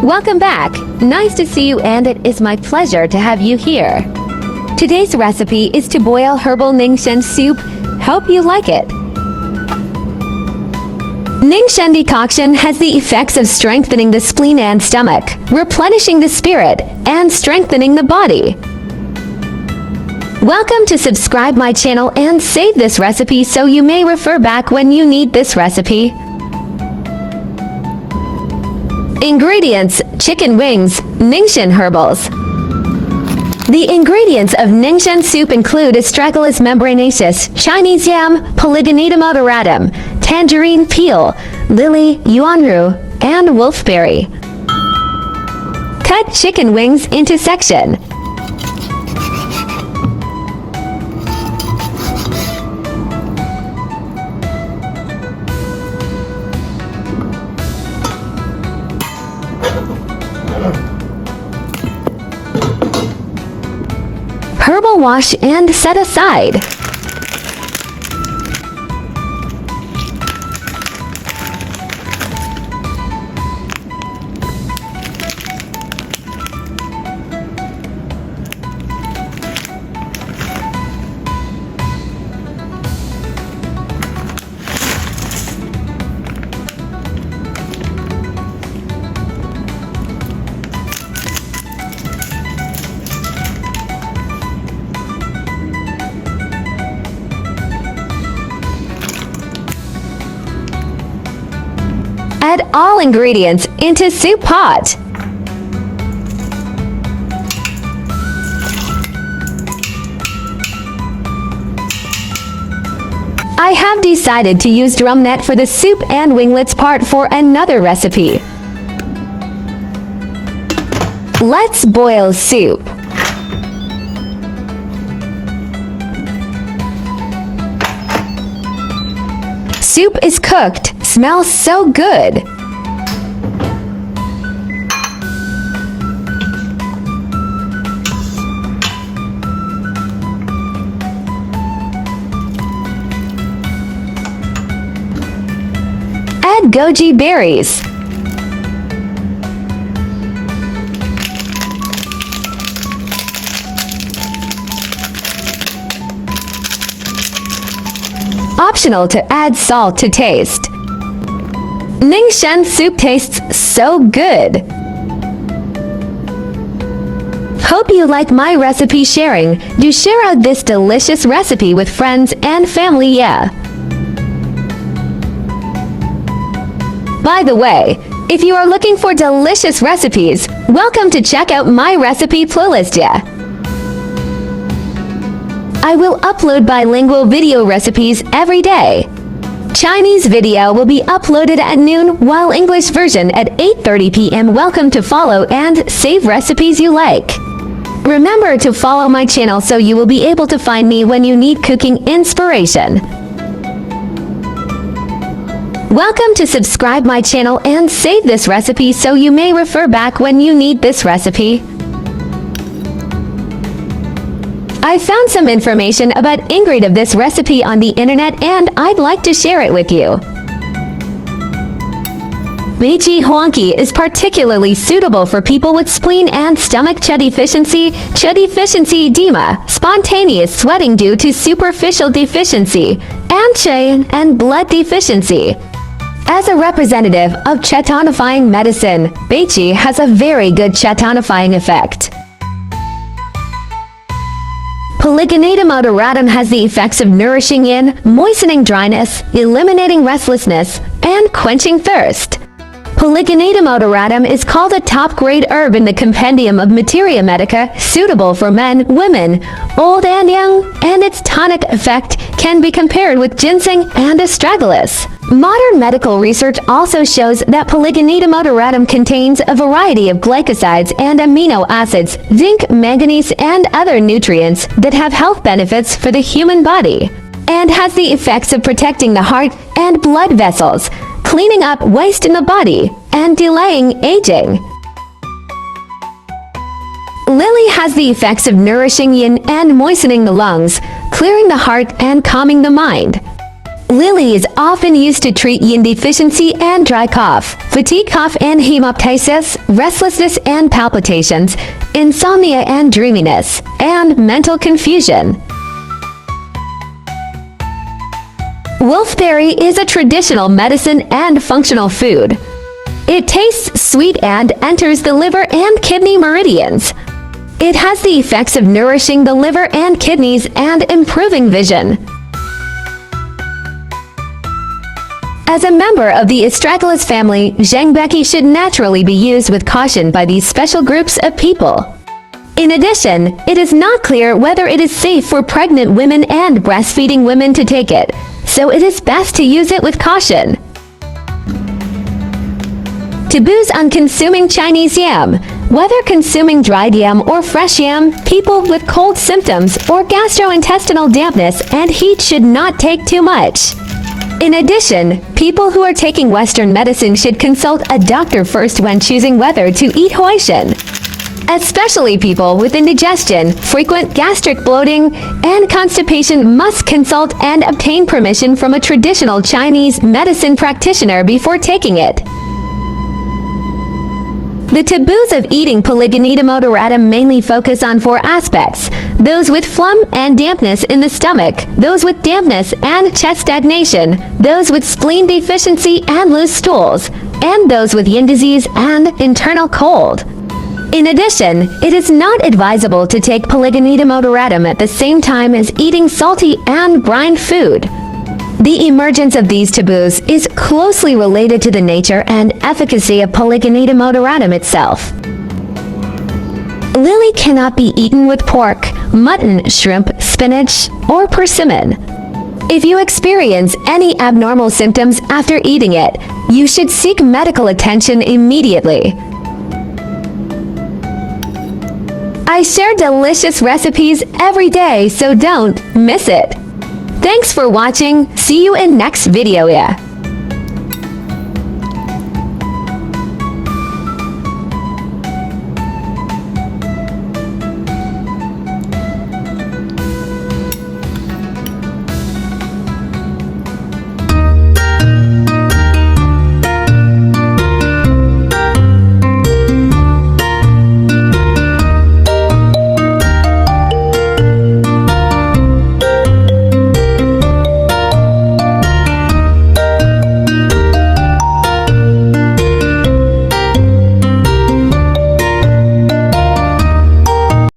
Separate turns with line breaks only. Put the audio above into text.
Welcome back. Nice to see you, and it is my pleasure to have you here. Today's recipe is to boil herbal Ningxuan soup. Hope you like it. Ningxuan decoction has the effects of strengthening the spleen and stomach, replenishing the spirit, and strengthening the body. Welcome to subscribe my channel and save this recipe so you may refer back when you need this recipe. Ingredients: chicken wings, Ningxuan herbals. The ingredients of Ningxuan soup include Astragalus membranaceus, Chinese yam, Polygonum odораtum, tangerine peel, lily, yuanru, and wolfberry. Cut chicken wings into section. Herbal wash and set aside. Add all ingredients into soup pot. I have decided to use drum net for the soup and winglets part for another recipe. Let's boil soup. Soup is cooked. Smells so good. Add goji berries. Optional to add salt to taste. Ningxuan soup tastes so good. Hope you like my recipe sharing. Do share out this delicious recipe with friends and family, yeah. By the way, if you are looking for delicious recipes, welcome to check out my recipe playlist, yeah. I will upload bilingual video recipes every day. Chinese video will be uploaded at noon, while English version at 8:30 p.m. Welcome to follow and save recipes you like. Remember to follow my channel so you will be able to find me when you need cooking inspiration. Welcome to subscribe my channel and save this recipe so you may refer back when you need this recipe. I found some information about ingredient of this recipe on the internet and I'd like to share it with you. Beiqi huangqi is particularly suitable for people with spleen and stomach qi deficiency edema, spontaneous sweating due to superficial deficiency, and qi and blood deficiency. As a representative of qi tonifying medicine, Beiqi has a very good qi tonifying effect. Polygonum odораtum has the effects of nourishing in, moistening dryness, eliminating restlessness, and quenching thirst. Polygonum odораtum is called a top-grade herb in the compendium of Materia Medica, suitable for men, women, old and young, and its tonic effect can be compared with ginseng and astragalus. Modern medical research also shows that Polygonum odораtum contains a variety of glycosides and amino acids, zinc, manganese, and other nutrients that have health benefits for the human body, and has the effects of protecting the heart and blood vessels, cleaning up waste in the body, and delaying aging. Lily has the effects of nourishing yin and moistening the lungs, clearing the heart and calming the mind. Lily is often used to treat yin deficiency and dry cough, fatigue cough and hemoptysis, restlessness and palpitations, insomnia and dreaminess, and mental confusion. Wolfberry is a traditional medicine and functional food. It tastes sweet and enters the liver and kidney meridians. It has the effects of nourishing the liver and kidneys and improving vision. As a member of the astragalus family, zhengbeki should naturally be used with caution by these special groups of people. In addition, it is not clear whether it is safe for pregnant women and breastfeeding women to take it, so it is best to use it with caution. Taboos on consuming Chinese yam. Whether consuming dried yam or fresh yam, people with cold symptoms or gastrointestinal dampness and heat should not take too much. In addition, people who are taking Western medicine should consult a doctor first when choosing whether to eat hoisin. Especially people with indigestion, frequent gastric bloating, and constipation must consult and obtain permission from a traditional Chinese medicine practitioner before taking it. The taboos of eating Polygonida moderatum mainly focus on 4 aspects: those with phlegm and dampness in the stomach, those with dampness and chest stagnation, those with spleen deficiency and loose stools, and those with yin disease and internal cold. In addition, it is not advisable to take Polygonida moderatum at the same time as eating salty and brined food. The emergence of these taboos is closely related to the nature and efficacy of Polygonida moderatum itself. Lily cannot be eaten with pork, mutton, shrimp, spinach, or persimmon. If you experience any abnormal symptoms after eating it, you should seek medical attention immediately. I share delicious recipes every day, so don't miss it. Thanks for watching. See you in next video.